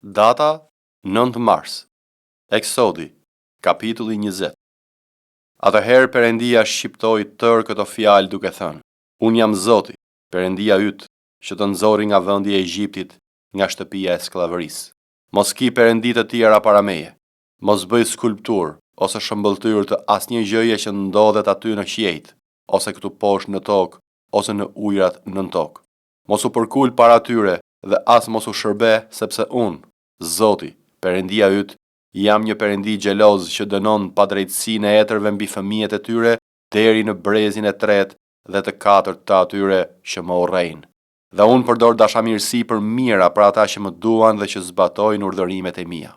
Data 9 mars. Eksodi, kapitulli 20. Atëherë Perëndia shqiptoi tërë këto fjalë duke thënë: Unë jam Zoti, Perëndia yt, që të nxorri nga vendi i Egjiptit, nga shtëpia e skllavërisë. Mos ki perëndi të tjera para meje. Mos bëj skulptur ose shëmbëlltyr të asnjë gjëje që ndodhet aty në qiejt, ose këtu poshtë në tokë, ose në ujërat nën tokë. Mos u përkul para tyre dhe as mos u shërbe, sepse unë, Zoti, Perëndia yt, jam një perëndi xheloz që dënon padrejtësinë e etërve mbi fëmijët e tyre deri në brezin e tretë dhe të katërt të atyre që më urrejnë. Dhe unë përdor dashamirësi për mira për ata që më duan dhe që zbatojnë urdhërimet e mia.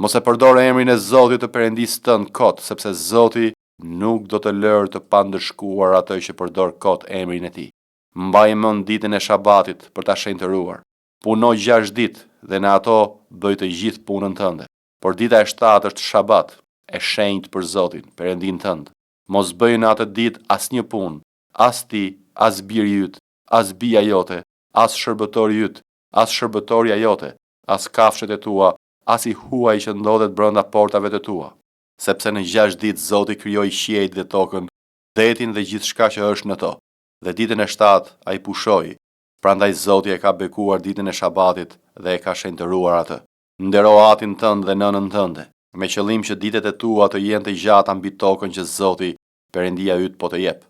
Mos e përdor emrin e Zotit të Perëndisë tënd kot, sepse Zoti nuk do të lërë të pandëshkuar atë që përdor kot emrin e tij. Mbaj mend ditën e Shabatit për ta shenjtëruar. Puno 6 ditë dhe në ato bëj të gjithë punën tënde. Por dita e 7 është Shabat, e shenjtë për Zotin, Perëndin tënd. Mos bëj në atë ditë asnjë punë, as ti, as biri yt, as bija jote, as shërbëtori yt, as shërbëtoria jote, as kafshët e tua, as i huaj që ndodhet brenda portave të tua. Sepse në 6 ditë Zoti krijoi qiejt dhe tokën, detin dhe gjithçka që është në to. Dhe ditën e 7 ai pushoi. Prandaj Zoti e ka bekuar ditën e Shabatit dhe e ka shenjtëruar atë. Ndero atin tënd dhe nënën tënde, me qëllim që ditët e tua të jenë të gjata mbi tokën që Zoti, Perëndia yt po të jep.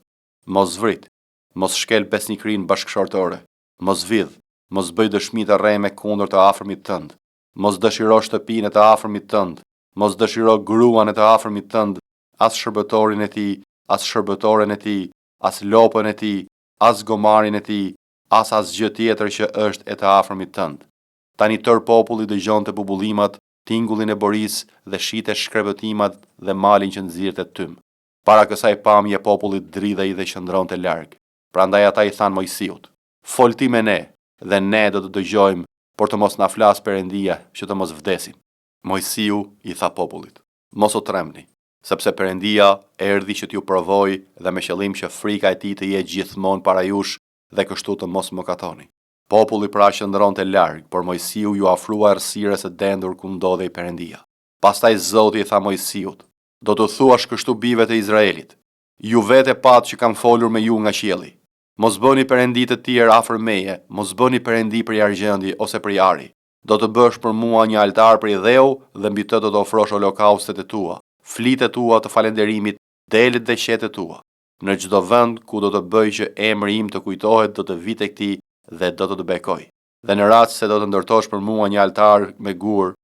Mos vrit, mos shkel besnikrinë bashkëshortore, mos vidh, mos bëj dëshmi të rreme kundër të afërmit tënd, mos dëshiro shtëpinë e të afërmit tënd, mos dëshiro gruan e të afërmit tënd, as shërbëtorin e tij, as shërbëtoren e tij, as lopën e tij, as gomarin e tij, as asgjë tjetër që është e të afërmit tënd. Tani tër populli dëgjonte bubullimat, tingullin e borisë dhe shite shkrebëtimat dhe malin që nxirrte tym. Para kësaj pamje populli dridhej dhe qëndronte larg. Prandaj ata i thanë Mojsiut: Fol ti me ne, dhe ne do të dëgjojmë, por të mos na flas Perëndia që të mos vdesim. Mojsiu i tha popullit: Mos u tremni, sepse Perëndia erdhi që t'ju provojë dhe me qëllim që frika e tij të jetë gjithmonë para jush dhe kështu të mos mëkatoni. Populli pra qëndronte larg, por Mojsiu ju afrua errësirës së dendur ku ndodhej Perëndia. Pastaj Zoti i tha Mojsiut: Do të thuash kështu bijve të Izraelit: Ju vetë pat që kam folur me ju nga qielli. Mos bëni perëndi të tjerë afër meje, mos bëni perëndi për argjendi ose për ari. Do të bësh për mua një altar për dheu dhe mbi të do të ofrosh holokaustet e tua, flitet tua të falënderimit, delet dhe qetet tua. Në çdo vend ku do të bëj që emri im të kujtohet, do të vi tek ti dhe do të bekoj. Dhe në rast se do të ndërtosh për mua një altar me gur,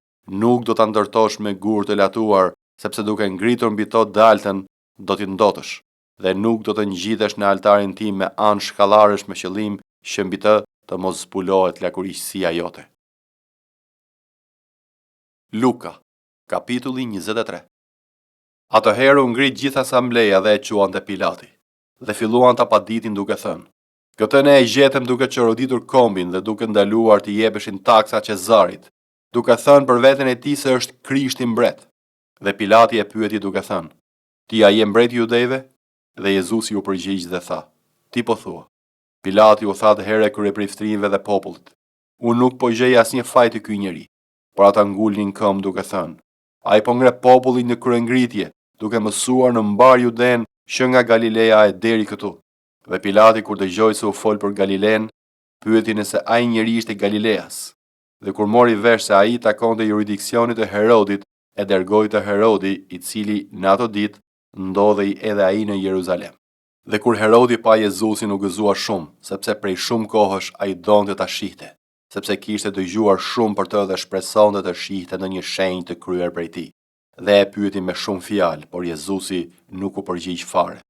nuk do ta ndërtosh me gur të latuar, sepse duke ngritur mbi to daltën, do t'i ndotësh, dhe nuk do të ngjitesh në altarin tim me anë shkallarash me qëllim që mbi të mos zbulohet lakurishësia jote. Luka, kapitulli 23. Atëherë u ngrit gjithë asambleja dhe e quante Pilati, dhe filluan ta paditin duke thënë: Këtë ne e gjetëm duke çoroditur kombin dhe duke ndaluar të jepeshin taksa Cezarit, duke thënë për veten e tij se është Krishti mbret. Dhe Pilati e pyeti duke thënë: Ti a je mbreti i Judejve? Dhe Jezusi u përgjigj dhe tha: Ti po thua. Pilati u tha atëherë kryepriftrinjve dhe popullit: Unë nuk po gjej asnjë fajt të ky njeri. Por ata ngulnin këmbë duke thënë: Ai po ngre popullin në kryengritje, duke mësuar në mbar Juden që nga Galilea e deri këtu. Dhe Pilati kur dëgjoi se u fol për Galilen, pyeti nëse ai njeri ishte Galileas. Dhe kur mori vesh se ai takonte jurisdiksionit të Herodit, e dërgoi te Herodi, i cili në ato ditë ndodhej edhe ai në Jeruzalem. Dhe kur Herodi pa Jezusin u gëzua shumë, sepse prej shumë kohësh ai donte ta shihte, sepse kishte dëgjuar shumë për të dhe shpresonte të shihte ndonjë shenjë të kryer prej tij. Dhe e pyeti me shumë fjalë, por Jezusi nuk u përgjigj fare.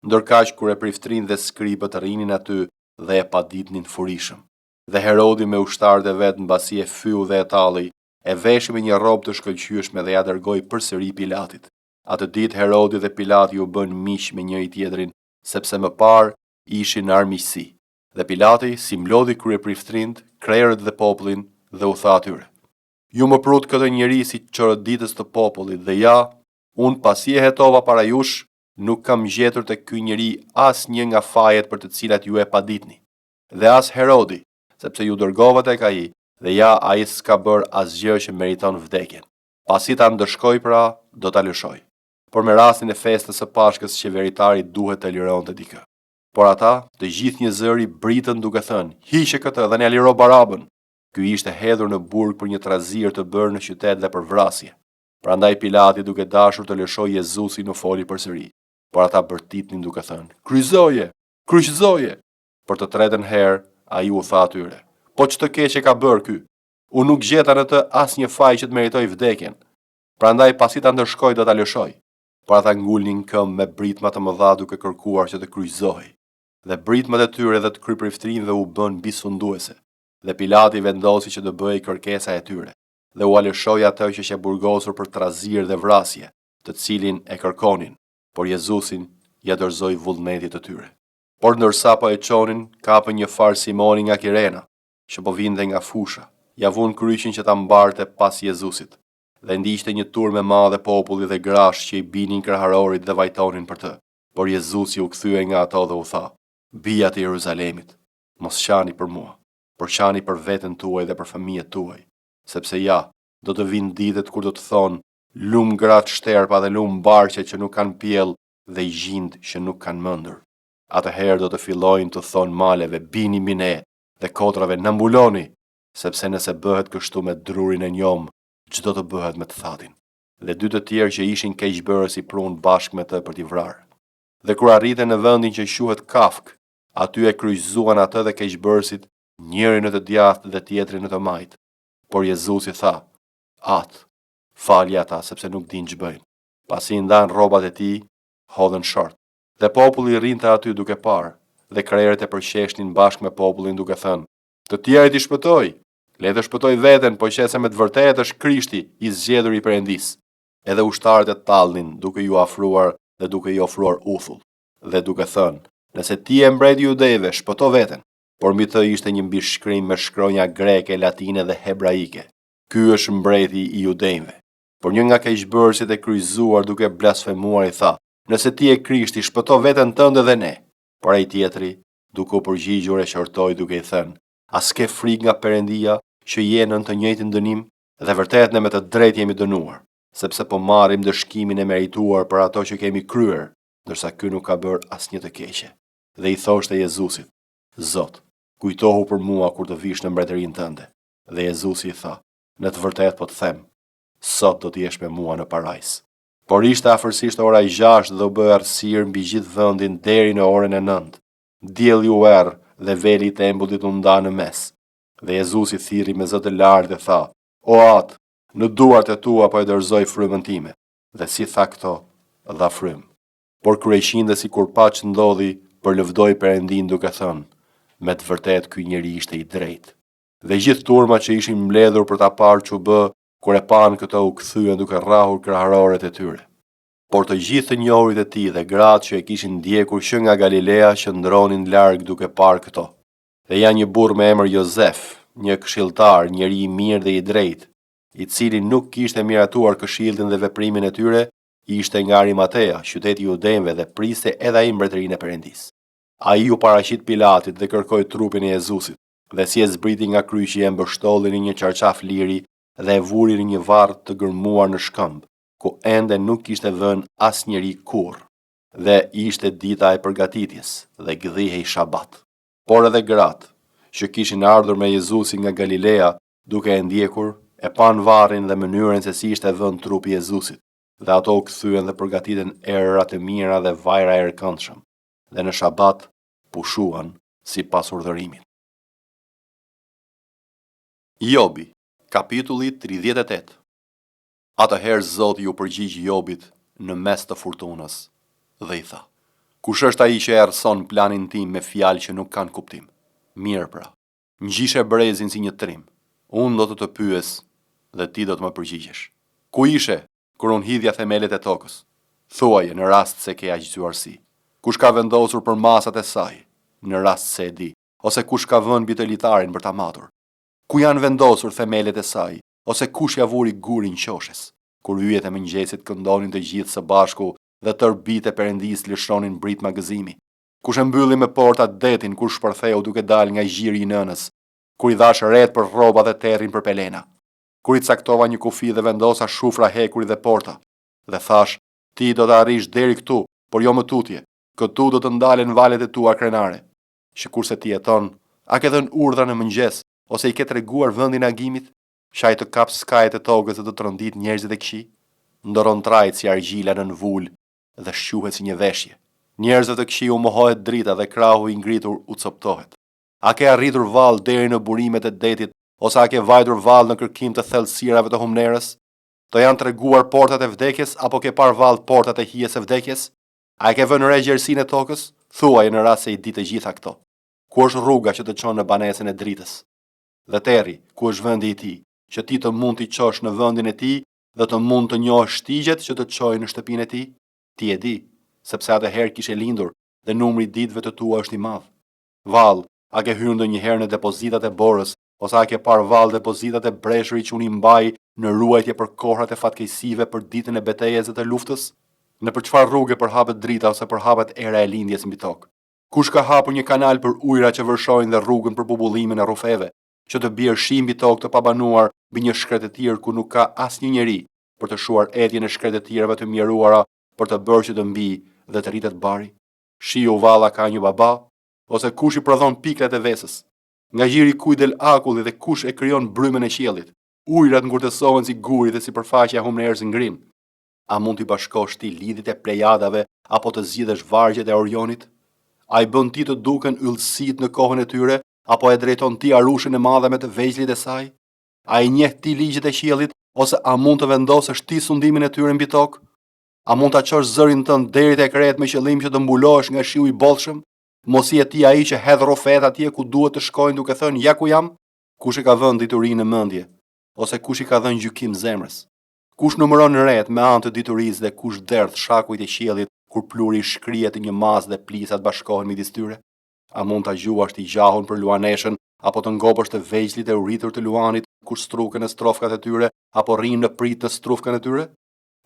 Ndërkaq kryepriftrinjt dhe skribët rrinin aty dhe e paditnin furishëm. Dhe Herodi me ushtarët e vet mbasi e fyu dhe e talli, e veshi me një rrobë të shkëlqyeshme dhe ja dërgoi përsëri Pilatit. Atë ditë Herodi dhe Pilati u bën miq me njëri tjetrin, sepse më parë ishin në armiqësi. Dhe Pilati si mlodhi kryepriftrinjt, krerët dhe popullin dhe u tha atyre: Ju më prut këtë njeri si çoroditës të popullit dhe ja, unë pasi e hetova para jush, nuk kam gjetur të ky njeri as një nga fajet për të cilat ju e paditni. Dhe as Herodi, sepse ju dërgova tek ai dhe ja ai s'ka bërë asgjë që meriton vdekjen. Pasi ta ndëshkoj pra, do ta lëshoj. Por me rastin e festës së Pashkës qeveritari duhet të lironte dikë. Por ata, të gjithë një zëri, britën duke thënë: "Hiqe këtë dhe na liro Barabën." Ky ishte hedhur në burg për një trazir të bërë në qytet dhe për vrasje. Prandaj Pilati, duke dashur të lëshojë Jezusin, u foli përsëri. Por ata bërtitnin duke thënë: "Kryqëzoje, kryqëzoje." Për të tretën herë ai u tha atyre: "Po ç'të keqe ka bërë ky? Unë nuk gjeta në të asnjë faj që të meritoj vdekjen. Prandaj pasi ta ndërshkoj do ta lëshoj." Por ata ngulnin këmbë me britma të mëdha duke kërkuar që të kryqëzohej. Dhe britmat e tyre dhe të krypriftrinjve u bën bisunduese. Dhe Pilati vendosi që të bëhej kërkesa e tyre, dhe u lëshoi atë që ishte burgosur për trazir dhe vrasje, të cilin e kërkonin, por Jezusin ja dorëzoi vullnetit të tyre. Por ndërsa po e çonin, kapën një far Simoni nga Kirena, që po vinte nga fusha, ja vun kryqin që ta mbarte pas Jezusit, dhe ndiqte një turmë e madhe populli dhe grash që i binin krahërorit dhe vajtonin për të. Por Jezusi u kthye nga ato dhe u tha: "Bija të Jeruzalemit, mos qani për mua, por qani për veten tuaj dhe për fëmijët tuaj, sepse ja, do të vinë ditët kur do të thonë: lum gratë shterpa dhe lum barqe që nuk kanë pjell dhe i gjind që nuk kanë mëndër. Atëherë do të fillojnë të thonë maleve: bini mbi ne, dhe kotrave: na mbuloni, sepse nëse bëhet kështu me drurin e njom, çdo të bëhet me të thatin." Dhe dy të tjerë që ishin keqbërës i prunë bashkë me të për t'i vrarë. Dhe kur arritën në vendin që quhet Kafk, aty e kryqëzuan atë dhe keqbërësit, njëri në të djathtë dhe tjetri në të majtë. Por Jezusi tha: "Atë, falje ata sepse nuk dinë ç'bëjnë." Pasi i ndan rrobat e tij, hodhën short. Dhe populli rrinte aty duke parë, dhe krerët e përqeshnin bashkë me popullin duke thënë: "Të tjerët i shpëtoi, le të shpëtoj veten, po qese me të vërtetë është Krishti, i zgjedhur i Perëndis." Edhe ushtarët e tallnin duke ju afruar dhe duke i ofruar uthull, dhe duke thënë: "Nëse ti je mbreti i judejve, shpëto veten." Por mbi të ishte një mbishkrim me shkronja greke, latine dhe hebraike: "Ky është mbreti i judejve." Por një nga keqbërësit e kryqëzuar duke blasfemuar i tha: "Nëse ti je Krishti, shpëto veten tënde dhe ne." Por ai tjetri, duke u përgjigjur, e qortoi duke i thënë: "A s'ke frikë nga Perëndia që je në të njëjtin dënim? Dhe vërtet ne me të drejtë jemi dënuar, sepse po marrim dëshkimin e merituar për ato që kemi kryer, ndërsa ky nuk ka bërë asnjë të keqe." Dhe i thoshte Jezusit: "Zot, kujtohu për mua kur të vish në mbretërinë tënde." Dhe Jezusi i tha: "Në të vërtetë po të them, sot do të jesh me mua në parajs." Por ishte afërsisht ora 6 dhe u bë errësirë mbi gjithë vendin deri në orën e 9. Dielli u err dhe veli i tempullit u nda në mes. Dhe Jezusi thirri me zë të lartë dhe tha: "O Atë, në duart e tua po e dorëzoj frymën time." Dhe si tha këto, dha frymë. Por kryqëndesi kur pa ç'ndodhi, përlëvdoi Perëndin duke thënë: "Me të vërtetë ky njeri ishte i drejtë." Dhe gjithë turmat që ishin mbledhur për ta parë ç'u bë, kur e panë këto, u kthyen duke rrahur krahëroret e tyre. Por të gjithë të njohurit e tij dhe gratë që e kishin ndjekur që nga Galilea qëndronin larg duke parë këto. Dhe ja një burr me emër Jozef, një këshilltar, njeri i mirë dhe i drejtë, i cili nuk kishte miratuar këshillin dhe veprimin e tyre, ishte nga Arimatea, qyteti i Judejve, dhe priste edhe ai mbretërinë e Perëndis. Ai u paraqit Pilatit dhe kërkoi trupin e Jezusit, dhe si e zbriti nga kryqi e mbështolli në një çarçaf liri dhe e vuri në një varr të gërmuar në shkëmb, ku ende nuk kishte vënë asnjëri kurrë. Dhe ishte dita e përgatitjes dhe gdhihej Shabat. Por edhe gratë që kishin ardhur me Jezusin nga Galilea, duke e ndjekur, e pan varrin dhe mënyrën se si ishte vënë trupi i Jezusit, dhe ato u kthyen dhe përgatiten erëra të mira dhe vajra e erëkëndshëm, dhe në Shabat pushuan sipas urdhërimit. Jobi, kapitulli 38. Atëherë Zoti u përgjigj Jobit në mes të furtunës dhe i tha: "Kush është ai që errëson planin tim me fjalë që nuk kanë kuptim? Mirë pra, ngjishe brezin si një trim. Unë do të pyes dhe ti do të më përgjigjesh. Ku ishe kur unë hidhja themelet e tokës? Thuaje në rast se ke aq gjuarsi. Kush ka vendosur për masat e saj, në rast se e di, ose kush ka vënë mbi të litarin për ta matur? Ku janë vendosur themelet e saj, ose kush ja vuri gurin qoshes? Kur yjet e mëngjesit këndonin të gjithë së bashku dhe tër bitë e Perëndis lëshonin britma gëzimi? Kush e mbylli me portat detin kur shpërtheu duke dal nga gjiri i nënës? kur i dhash ret për rroba dhe terrin për pelena, kur i caktova një kufi dhe vendosa shufra hekuri dhe porta, dhe thash, ti do të arrish deri këtu, por jo më tutje, këtu do të ndalen valet e tua krenare. Që kurse ti jeton, a ke dhënë urdhra në mëngjes, ose i ke treguar vendin e agimit, shaj të kap skajet e tokës dhe të trondit njerëzit e këqij, ndoron trajt si argjila në nvul dhe shquhet si një veshje. Njerëzve të këqij u mohohet drita dhe krahu i ngritur u coptohet. A ke arritur vallë deri në burimet e detit, ose a ke vajtur vallë në kërkim të thellësirave të humnerës? Të janë treguar portat e vdekjes apo ke parë vallë portat e hijes së vdekjes? A e ke vënë re gjerësinë e tokës? Thuaj në rast se i di të gjitha këto. Ku është rruga që të çon në banesën e dritës? Dhe terri, ku është vendi i tij, që ti të mund t'i çosh në vendin e tij dhe të mund të njohësh shtigjet që të çojnë në shtëpinë e tij? Ti e di, sepse atëherë kishe lindur dhe numri i ditëve të tua është i madh. Vallë, a ke hyrë ndonjëherë në depozitat e borës, ose a ke parë vallë depozitat e breshërit që unë i mbaj në ruajtje për kohrat e fatkeqësive për ditën e betejës dhe të luftës? Në për çfarë rrugë përhapet drita ose përhapet era e lindjes mbi tokë? Kush ka hapur një kanal për ujëra që vërshojnë dhe rrugën për bubullimin e rrufeve, që të bjerë shi mbi tokë të pabanuar mbi një shkretëtir ku nuk ka asnjë njeri për të shuar etjen e shkretëtirëve të mjeruara për të bërë që të mbi dhe të rritet bari? Shiu valla ka një baba, ose kush i prodhon pikrat e vesës? Nga gjiri kujt del akulli dhe kush e krijon brymen e qiellit? Ujërat ngurtësohen si guri dhe sipërfaqja e humnerës ngrin. A mund t'i bashkosh ti lidhjet e plejadave apo të zgjidhësh vargjet e Orionit? A i bën ti të duken yllësit në kohën e tyre, apo e drejton ti arushën e madhe me të vegjlit e saj? A i njeh ti ligjet e qiellit, ose a mund të vendosësh ti sundimin e tyre mbi tokë? A mund ta çosh zërin tënd deri tek kret me qëllim që të mbulohesh nga shiu i bollshëm? Mos i e ti ai që hedh rrofet atje ku duhet të shkojnë duke thënë ja ku jam? Kush e ka vënë diturinë në mendje? Ose kush i ka dhënë gjykim zemrës? Kush numëron ret me anë të diturisë dhe kush derdh shakujt e qiellit kur pluri shkrihet në një masë dhe plisat bashkohen midis tyre? A mund ta gjuash ti gjahun për luaneshën apo të ngopësh të vegjlit e uritur të luanit kur struken në strofkat e tyre apo rrin në prit në strufkën e tyre?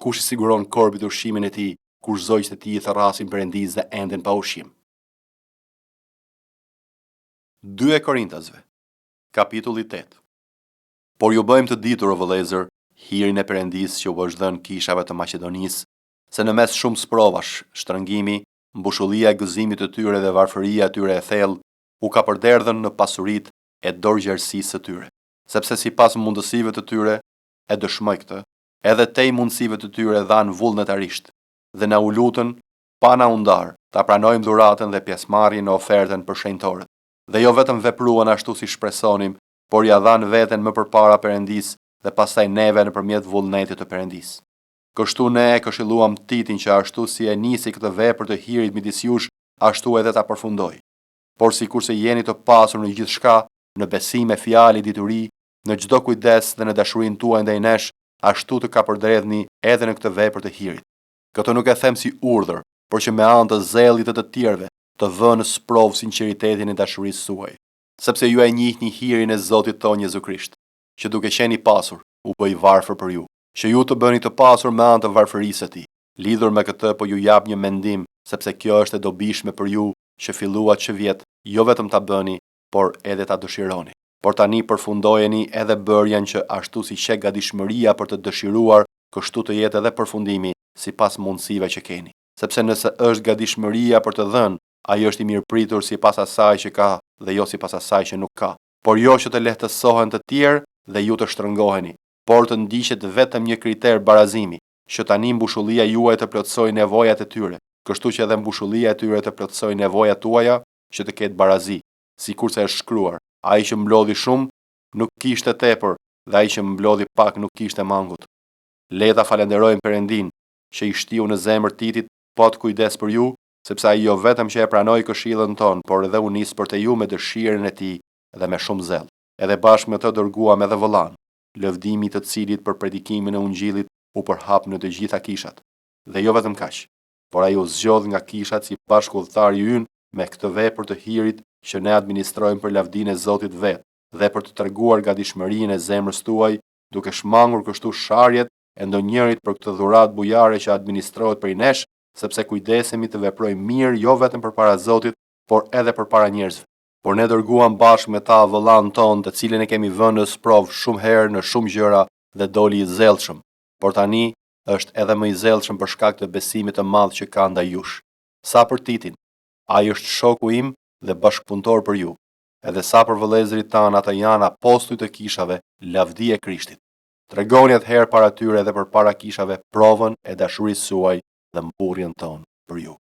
Kush i siguron korbit ushqimin e tij kur zogjtë e tij i tharrasin perëndisë dhe enden pa ushqim? 2 Korintasve, kapitulli 8. Por ju bëjmë të ditur, o vëllezër, hirin e Perëndisë që u është dhënë kishave të Maqedonisë, se në mes shumë sprovash, shtrëngimi, mbushollia e gëzimit të tyre dhe varfëria e tyre e thellë, u ka përderdhën në pasuritë e dorëgjersisë së tyre, sepse sipas mundësive të tyre, e dëshmoj këtë, edhe tej mundësive të tyre dhanë vullnetarisht, dhe na u lutën pa na u ndar, ta pranojmë dhuratën dhe pjesëmarrjen në ofertën për shenjtorët. Dhe jo vetëm vepruan ashtu si shpresonim, por ja dhanë veten më përpara Perëndisë dhe pastaj neve nëpërmjet vullnetit të Perëndisë. Kështu ne e këshilluam Titin që ashtu si e nisi këtë vepër të hirit midis jush, ashtu edhe ta përfundoj. Por sikurse jeni të pasur në gjithçka, në besim e fjalë, dituri, në çdo kujdes dhe në dashurinë tuaj ndaj nesh, ashtu të ka përdredhni edhe në këtë vepër të hirit. Këtë nuk e them si urdhër, por që me anë të zellit të tjerëve të vënë në sprovë sinqeritetin e dashurisë suaj, sepse ju e njihni hirin e Zotit tonë Jezu Krisht, që duke qenë i pasur, u bëi varfër për ju, që ju të bëni të pasur me anë të varfërisë së tij. Lidhur me këtë po ju jap një mendim, sepse kjo është e dobishme për ju, që filluat që vjet, jo vetëm ta bëni, por edhe ta dëshironi. Por tani përfundojeni edhe bërjen që ashtu si qe gatishmëria për të dëshiruar, kështu të jetë edhe përfundimi sipas mundësive që keni. Sepse nëse është gatishmëria për të dhënë, ai është i mirëpritur sipas asaj që ka dhe jo sipas asaj që nuk ka. Por jo që të lehtësohen të tjerë dhe ju të shtrëngoheni, por të ndiqet vetëm një kriter barazimi, që tani mbushullia juaj të plotësojë nevojat e tyre, kështu që edhe mbushullia e tyre të plotësojë nevojat tuaja, që të ketë barazi, sikurse është shkruar: ai që mblodhi shumë nuk kishte tepër, dhe ai që mblodhi pak nuk kishte mangut. Le ta falenderojmë Perëndin, që i shtiu në zemër Titit pa të kujdes për ju, sepse ai jo vetëm që e pranoi këshillën tonë, por edhe u nis për te ju me dëshirën e tij dhe me shumë zell. Edhe bashkë me të dërguam edhe vëllan, lëvdimi të cilit për predikimin e ungjillit u përhap në të gjitha kishat. Dhe jo vetëm kaq, por ai u zgjodh nga kishat si bashkëudhëtari ynë me këtë vepër të hirit që ne administrojmë për lavdinë e Zotit vet, dhe për të treguar gatishmërinë e zemrës tuaj, duke shmangur kështu sharjet e ndonjërit për këtë dhuratë bujare që administrohet prej nesh, sepse kujdesemi të veprojmë mirë jo vetëm përpara Zotit, por edhe përpara njerëzve. por ne dërguam bashkë me ta vëllain ton, të cilin e kemi vënë në sprov shumë herë në shumë gjëra dhe doli i zellshëm, por tani është edhe më i zellshëm për shkak të besimit të madh që ka ndaj jush. Sa për Titin, ai është shoku im dhe bashkëpunëtor për ju. Edhe sa për vëllezërit tanë, ata janë apostuj të kishave, lavdi e Krishtit. Tregoni atëherë para tyre dhe për para kishave provën e dashurisë suaj dhe mburrjen tonë për ju.